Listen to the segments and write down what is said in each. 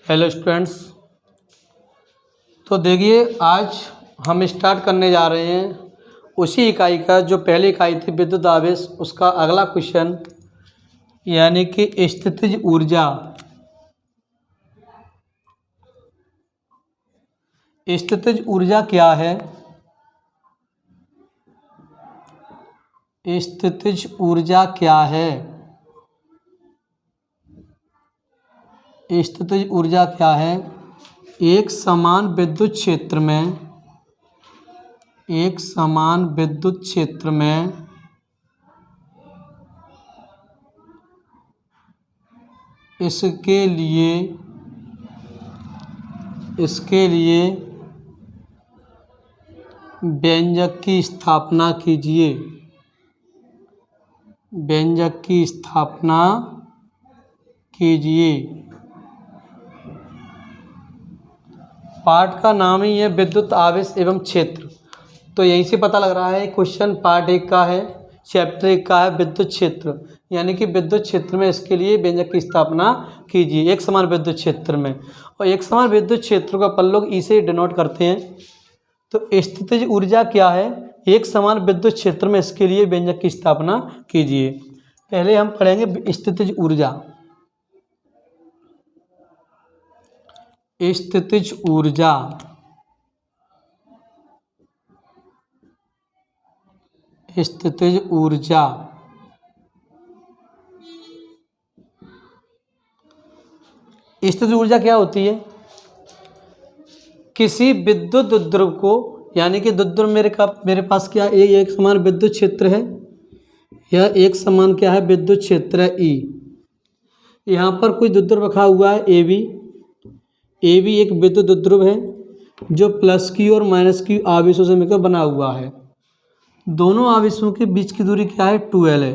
Hello students. तो देखिए आज हम स्टार्ट करने जा रहे हैं उसी इकाई का जो पहली इकाई थी विद्युत आवेश, उसका अगला क्वेश्चन यानी कि स्थितिज ऊर्जा। स्थितिज ऊर्जा क्या है? स्थितिज ऊर्जा क्या है? स्थितिज ऊर्जा क्या है? एक समान विद्युत क्षेत्र में इसके लिए व्यंजक की स्थापना कीजिए। पार्ट का नाम ही है विद्युत आवेश एवं क्षेत्र, तो यहीं से पता लग रहा है क्वेश्चन पार्ट 1 का है, चैप्टर 1 का है विद्युत क्षेत्र, यानी कि विद्युत क्षेत्र में इसके लिए व्यंजक की स्थापना कीजिए एक समान विद्युत क्षेत्र में। और एक समान विद्युत क्षेत्र को अपन लोग ई से डिनोट करते हैं। तो स्थितिज ऊर्जा क्या है? एक समान विद्युत क्षेत्र में इसके लिए व्यंजक की स्थापना कीजिए। पहले हम पढ़ेंगे स्थितिज ऊर्जा। स्थितिज ऊर्जा स्थितिज ऊर्जा स्थितिज ऊर्जा क्या होती है? किसी विद्युत द्रव्य को, यानी कि द्रव्य मेरे पास क्या है, एक समान विद्युत क्षेत्र है, यह एक समान क्या है विद्युत क्षेत्र है ई। यहाँ पर कोई द्रव्य रखा हुआ है ए बी एक विद्युत द्रव्य है जो प्लस की और माइनस की आवेशों से मिलकर बना हुआ है। दोनों आवेशों के बीच की दूरी क्या है? 2L है।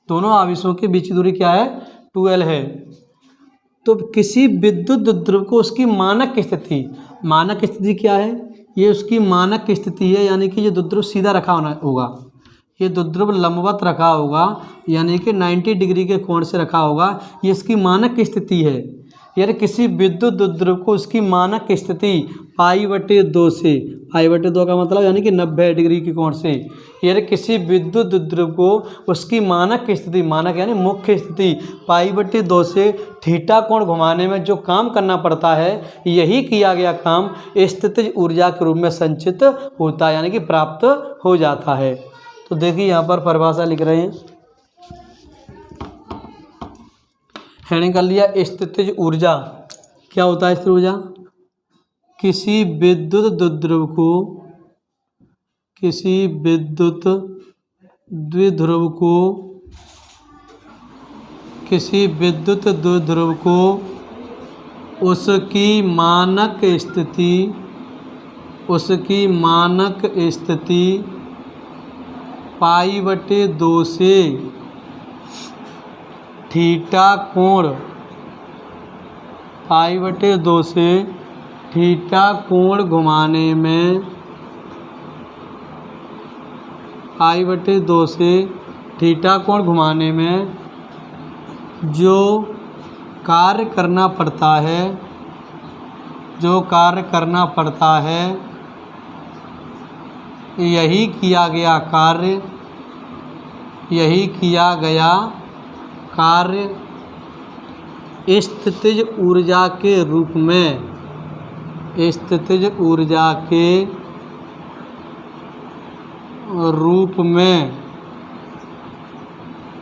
दोनों आवेशों के बीच की दूरी क्या है? 2L है। तो किसी विद्युत द्रव्य को उसकी मानक स्थिति क्या है? ये उसकी मानक स्थिति है, यानी कि ये द्रव्य सीधा रखा होगा, ये द्रव्य लंबवत रखा होगा, यानी कि 90 डिग्री के कोण से रखा होगा। ये इसकी मानक स्थिति है। यानी किसी विद्युत द्रव्य को उसकी मानक स्थिति π/2 से, π/2 का मतलब यानी कि 90 डिग्री के कोण से, यानी किसी विद्युत द्रव्य को उसकी मानक स्थिति, मानक यानी मुख्य स्थिति π/2 से थीटा कोण घुमाने में जो काम करना पड़ता है, यही किया गया काम स्थितिज ऊर्जा के रूप में संचित होता है, यानी कि प्राप्त हो जाता है। तो देखिए यहाँ पर परिभाषा लिख रहे हैं, हेडिंग कर लिया स्थितिज ऊर्जा। क्या होता है स्थितिज ऊर्जा? किसी विद्युत द्विध्रुव को उसकी मानक स्थिति π/2 से थीटा कोण π/2 से थीटा कोण घुमाने में π/2 से थीटा कोण घुमाने में जो कार्य करना पड़ता है, यही किया गया कार्य स्थितिज ऊर्जा के रूप में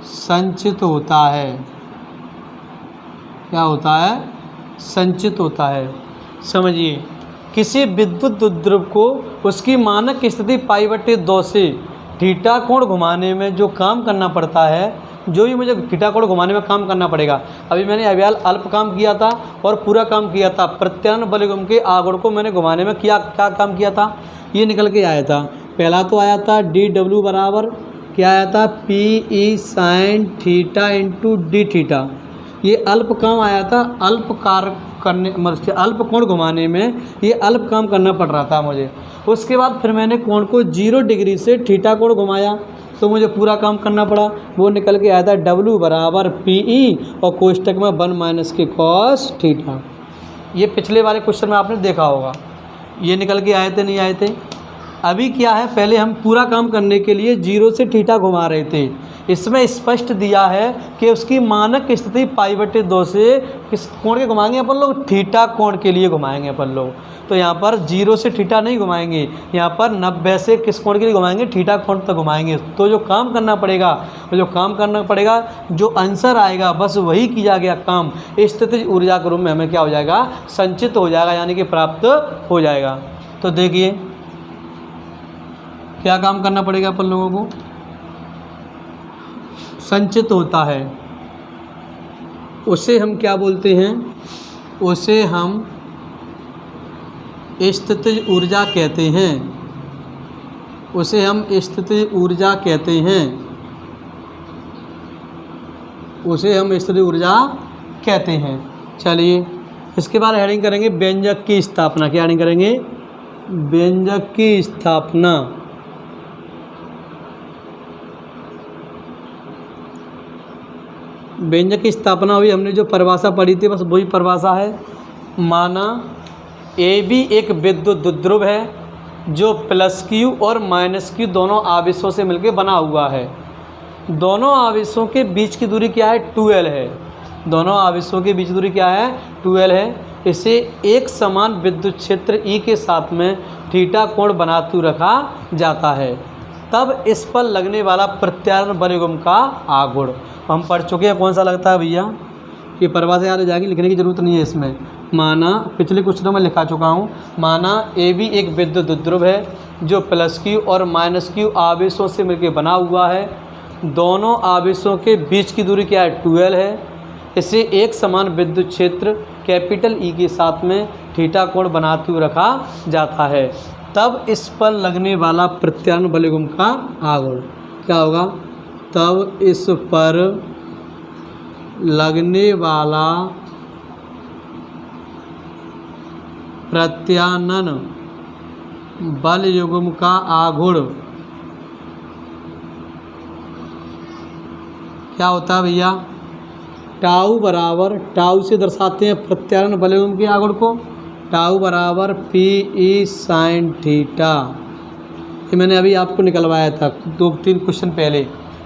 संचित होता है। क्या होता है? संचित होता है। समझिए, किसी विद्युत द्रव्य को उसकी मानक स्थिति π/2 से थीटा कोण घुमाने में जो काम करना पड़ता है, जो भी मुझे थीटा कोण घुमाने में काम करना पड़ेगा। अभी मैंने अव्याल अल्प काम किया था और पूरा काम किया था। प्रत्यानयन बलयुग्म के आगुण को मैंने घुमाने में क्या काम किया था, ये निकल के आया था। पहला तो आया था dw बराबर क्या आया था, PE sin theta into D theta. ये अल्प काम आया था, अल्प कार्य करने मतलब अल्प कोण घुमाने में ये अल्प काम करना पड़ रहा था मुझे। उसके बाद फिर मैंने कोण को 0 डिग्री से थीटा कोण घुमाया तो मुझे पूरा काम करना पड़ा। वो निकल के आया था W बराबर PE और कोष्टक में 1 माइनस के कॉस थीटा। ये पिछले वाले क्वेश्चन में आपने देखा होगा, ये निकल के आए थे नहीं आए थे। अभी क्या है, पहले हम पूरा काम करने के लिए 0 से थीटा घुमा रहे थे। इसमें स्पष्ट दिया है कि उसकी मानक स्थिति π/2 से किस कोण के घुमाएंगे अपन लोग, थीटा कोण के लिए घुमाएंगे अपन लोग। तो यहाँ पर 0 से थीटा नहीं घुमाएंगे, यहाँ पर 90 से किस कोण के लिए घुमाएंगे, थीटा कोण तक घुमाएंगे। तो जो काम करना पड़ेगा, जो आंसर आएगा बस वही किया गया काम स्थितिज ऊर्जा के रूप में हमें क्या हो जाएगा, संचित हो जाएगा, यानी कि प्राप्त हो जाएगा। तो देखिए क्या काम करना पड़ेगा अपन लोगों को, संचित होता है उसे हम क्या बोलते हैं, उसे हम स्थितिज ऊर्जा कहते हैं, उसे हम स्थितिज ऊर्जा कहते हैं, उसे हम स्थितिज ऊर्जा कहते हैं। चलिए इसके बाद हेडिंग करेंगे व्यंजक की स्थापना। क्या हेडिंग करेंगे, व्यंजक की स्थापना। व्यंजक की स्थापना हुई, हमने जो परिभाषा पढ़ी थी बस वही परिभाषा है। माना AB एक विद्युत द्विध्रुव है जो +Q और -Q दोनों आवेशों से मिलकर बना हुआ है। दोनों आवेशों के बीच की दूरी क्या है, 2L है। दोनों आवेशों के बीच की दूरी क्या है, 2L है। इसे एक समान विद्युत क्षेत्र E के साथ में थीटा कोण बनाते हुए रखा जाता है। तब इस पर लगने वाला प्रत्यारोपण बलयुग्म का आघूर्ण हम पढ़ चुके हैं। कौन सा लगता है भैया, ये परिभाषा याद आ जाएगी, लिखने की ज़रूरत नहीं है इसमें। माना पिछले क्वेश्चनों में लिखा चुका हूँ। माना AB एक विद्युत द्विध्रुव है जो +Q और -Q आवेशों से मिलकर बना हुआ है। दोनों आवेशों के बीच की दूरी क्या है, 2L है। इसे एक समान विद्युत क्षेत्र E के साथ में थीटा कोण बनाते हुए रखा जाता है। तब इस पर लगने वाला प्रत्यारोपण बलयुग्म का आघूर्ण क्या होगा, तब इस पर लगने वाला प्रत्यानन बलयुग्म का आघूर्ण क्या होता है भैया, टाउ बराबर, टाउ से दर्शाते हैं प्रत्यानन बलयुग्म के आघूर्ण को, टाउ बराबर PE sin थीटा। ये मैंने अभी आपको निकलवाया था 2-3 क्वेश्चन पहले,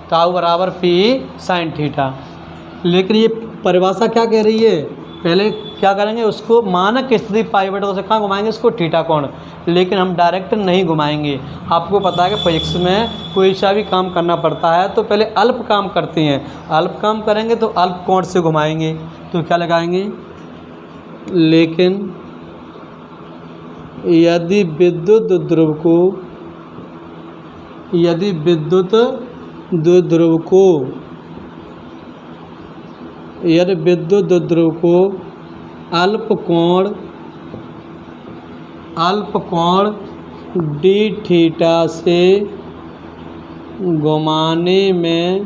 टाउ बराबर PE sin थीटा। लेकिन ये परिभाषा क्या कह रही है, पहले क्या करेंगे, उसको मानक स्थिति π/2 से कहाँ घुमाएंगे, इसको थीटा कोण। लेकिन हम डायरेक्ट नहीं घुमाएंगे। आपको पता है कि फिजिक्स में कोई सा भी काम करना पड़ता है तो पहले अल्प काम करते हैं, अल्प काम करेंगे तो अल्प कोण से घुमाएंगे। तो क्या लगाएंगे, लेकिन यदि विद्युत द्विध्रुव को अल्प कोण d थीटा से घुमाने में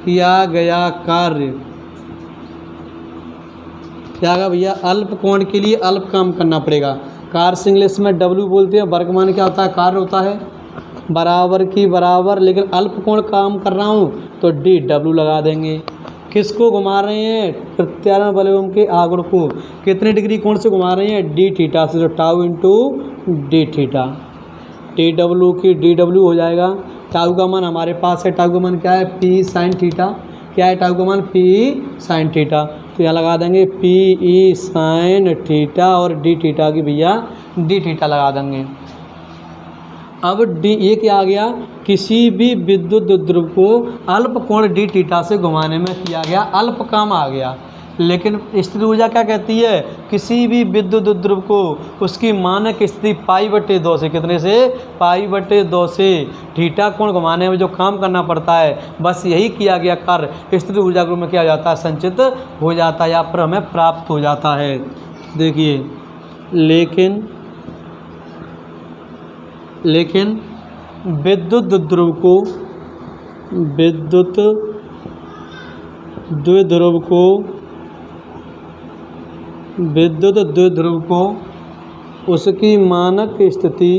किया गया कार्य क्या होगा भैया, अल्प कोण के लिए अल्प काम करना पड़ेगा। कार्य इंग्लिश में W बोलते हैं, वर्गमान क्या होता है, कार्य होता है, बराबर की बराबर। लेकिन अल्प कोण काम कर रहा हूँ तो DW लगा देंगे। किसको घुमा रहे हैं, प्रत्यारोपण बलयुग्म के आघूर्ण को। कितने डिग्री कोण से घुमा रहे हैं, d थीटा से, तो tau into d theta, TW की DW हो जाएगा। टाउ का मान हमारे पास है, टाउ का मान क्या है, PE sin थीटा। क्या है टाउ का मान, PE sin थीटा। तो यहाँ लगा देंगे PE sin थीटा और d थीटा की भैया d थीटा लगा देंगे। अब ये क्या आ गया, किसी भी विद्युत द्विध्रुव को अल्प कोण d थीटा से घुमाने में किया गया अल्प काम आ गया। लेकिन स्थितिज ऊर्जा क्या कहती है, किसी भी विद्युत द्विध्रुव को उसकी मानक स्थिति π/2 से, कितने से, π/2 से थीटा कोण घुमाने में जो काम करना पड़ता है बस यही किया गया कार्य स्थितिज ऊर्जा के रूप में किया जाता है, संचित हो जाता है या पर हमें प्राप्त हो जाता है। देखिए लेकिन विद्युत द्विध्रुव द्विध्रुव को विद्युत द्विध्रुव को उसकी मानक स्थिति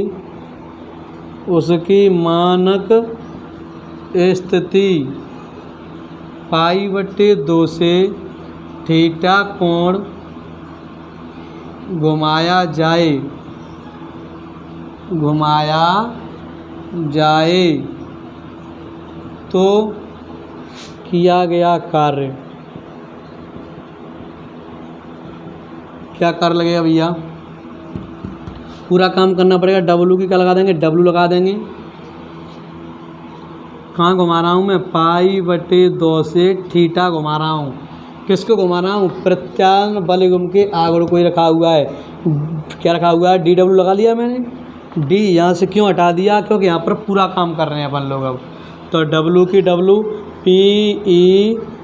π/2 से थीटा कोण घुमाया जाए तो किया गया कार्य, क्या कार्य लगेगा भैया? पूरा काम करना पड़ेगा। W की क्या लगा देंगे? W लगा देंगे। कहाँ घुमा रहा हूँ मैं? π/2 से थीटा घुमा रहा हूँ। किसको घुमा रहा हूँ? प्रत्यान बलयुग्म के आगुण को ही रखा हुआ है। क्या रखा हुआ है? DW लगा लिया मैंने। D यहाँ से क्यों हटा दिया? क्योंकि यहाँ पर पूरा काम कर रहे हैं अपन लोग अब। तो W की W, PE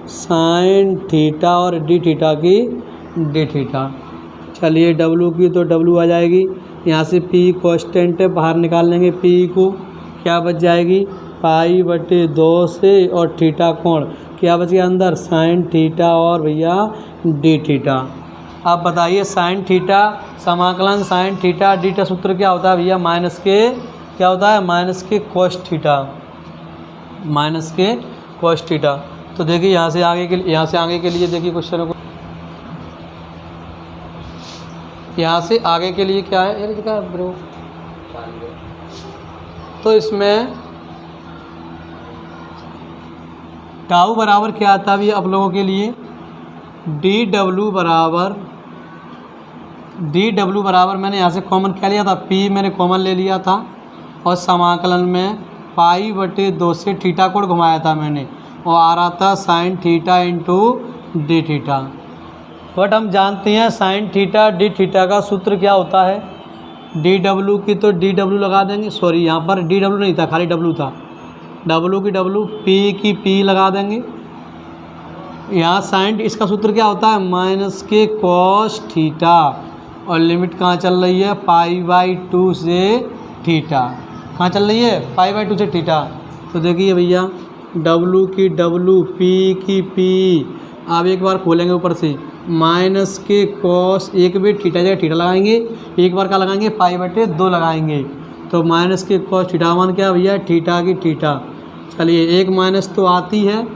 साइन थीटा और D थीटा की D थीटा। चलिए W की तो W आ जाएगी। यहाँ से P कांस्टेंट है, बाहर निकाल लेंगे P को। क्या बच जाएगी? π/2 से और थीटा कोण क्या बच गया अंदर? साइन थीटा और भैया D थीटा। अब बताइए साइन थीटा समाकलन साइन थीटा D का सूत्र क्या होता है भैया? माइनस के क्या होता है? माइनस के cos थीटा। तो देखिए यहाँ से आगे के लिए देखिए क्वेश्चन को, यहाँ से आगे के लिए क्या है यार ब्रो? तो इसमें टाउ बराबर क्या आता है भैया आप लोगों के लिए? DW बराबर मैंने यहाँ से कॉमन क्या लिया था? P मैंने कॉमन ले लिया था और समाकलन में π/2 से थीटा कोण घुमाया था मैंने और आ रहा था sine theta into D theta. But हम जानते हैं साइन थीटा D थीटा का सूत्र क्या होता है? DW की तो DW लगा देंगे, सॉरी यहाँ पर DW नहीं था, खाली W था। W की W, P की P लगा देंगे। यहाँ साइन इसका सूत्र क्या होता है? माइनस के cos थीटा और लिमिट कहाँ चल रही है? π/2 से थीटा। कहाँ चल रही है? π/2 से थीटा। तो देखिए भैया W की W, P की P। अब एक बार खोलेंगे ऊपर से, माइनस के cos, एक भी थीटा जगह थीटा लगाएंगे, एक बार क्या लगाएंगे? π/2 लगाएंगे। तो माइनस के cos थीटा मान क्या भैया? थीटा की थीटा। चलिए एक माइनस तो आती है,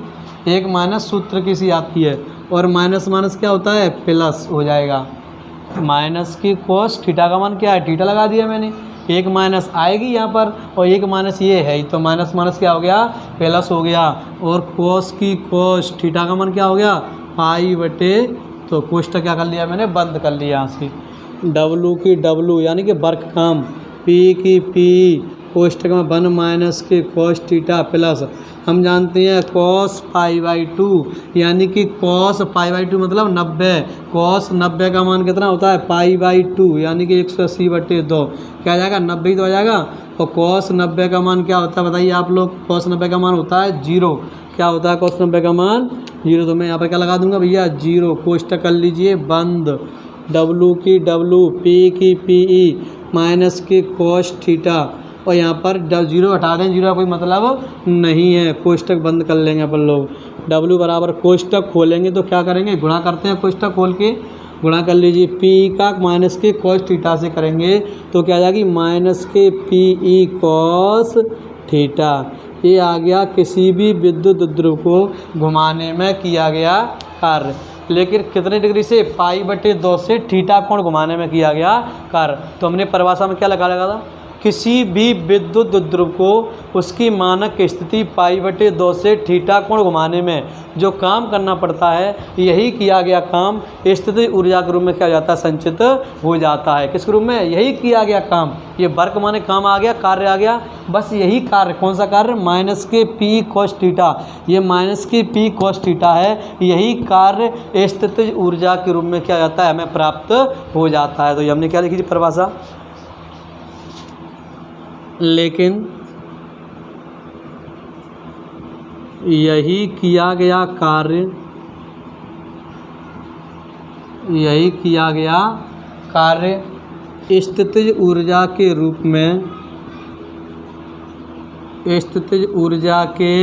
एक माइनस सूत्र की सी आती है और माइनस माइनस क्या होता है? प्लस हो जाएगा। माइनस की cos थीटा का मान क्या है? थीटा लगा दिया मैंने। एक माइनस आएगी यहाँ पर और एक माइनस ये है, तो माइनस माइनस क्या हो गया? प्लस हो गया। और cos की cos थीटा का मान क्या हो गया? π/2। तो कोष्टक क्या कर लिया मैंने? बंद कर लिया यहाँ से। W की W यानी कि वर्क काम, P की P कोष्टक में 1 माइनस के cos थीटा प्लस हम जानते हैं cos π/2 यानी कि cos π/2 मतलब 90। cos 90 का मान कितना होता है? π/2 यानी कि 180/2। क्या आ जाएगा? 90 ही तो आ जाएगा। और cos 90 का मान क्या होता है बताइए आप लोग? cos 90 का मान होता है 0। क्या होता है cos 90 का मान? 0। तो मैं यहाँ पर क्या लगा दूंगा भैया? 0। कोष्टक कर लीजिए बंद। W की W, P की PE माइनस के cos थीटा और यहाँ पर 0 हटा दें, 0 का कोई मतलब नहीं है। कोष्टक बंद कर लेंगे अपन लोग। W बराबर कोष्टक खोलेंगे तो क्या करेंगे? गुणा करते हैं, कोष्टक खोल के गुणा कर लीजिए। P का माइनस के cos थीटा से करेंगे तो क्या आ जाएगी? माइनस के PE cos थीटा। ये आ गया किसी भी विद्युत ध्रुव को घुमाने में किया गया कार्य। लेकिन कितने डिग्री से? π/2 से थीटा कोण घुमाने में किया गया कार्य। तो हमने परिभाषा में क्या लगा था? किसी भी विद्युत ध्रुव को उसकी मानक स्थिति π/2 से थीटा कोण घुमाने में जो काम करना पड़ता है, यही किया गया काम स्थिति ऊर्जा के रूप में क्या हो जाता है? संचित हो जाता है। किस रूप में? यही किया गया काम। ये वर्क माने काम आ गया, कार्य आ गया। बस यही कार्य, कौन सा कार्य? माइनस के P cos थीटा। ये माइनस के P cos थीटा है, यही कार्य स्थिति ऊर्जा के रूप में क्या हो जाता है? हमें प्राप्त हो जाता है। तो ये हमने क्या लिखी थी परिभाषा? लेकिन यही किया गया कार्य, यही किया गया कार्य स्थितिज ऊर्जा के रूप में, स्थितिज ऊर्जा के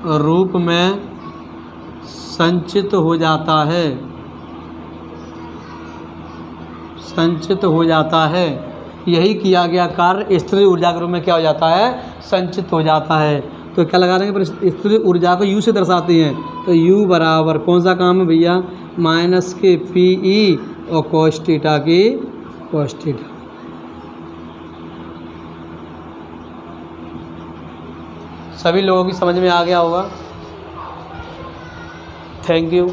रूप में संचित हो जाता है, संचित हो जाता है। यही किया गया कार्य स्थिर ऊर्जा के रूप में क्या हो जाता है, संचित हो जाता है। तो क्या लगा देंगे, पर स्थिर ऊर्जा को U से दर्शाते हैं, तो U बराबर कौन सा काम है भैया, माइनस के PE और cos थीटा की cos थीटा। सभी लोगों की समझ में आ गया होगा। Thank you.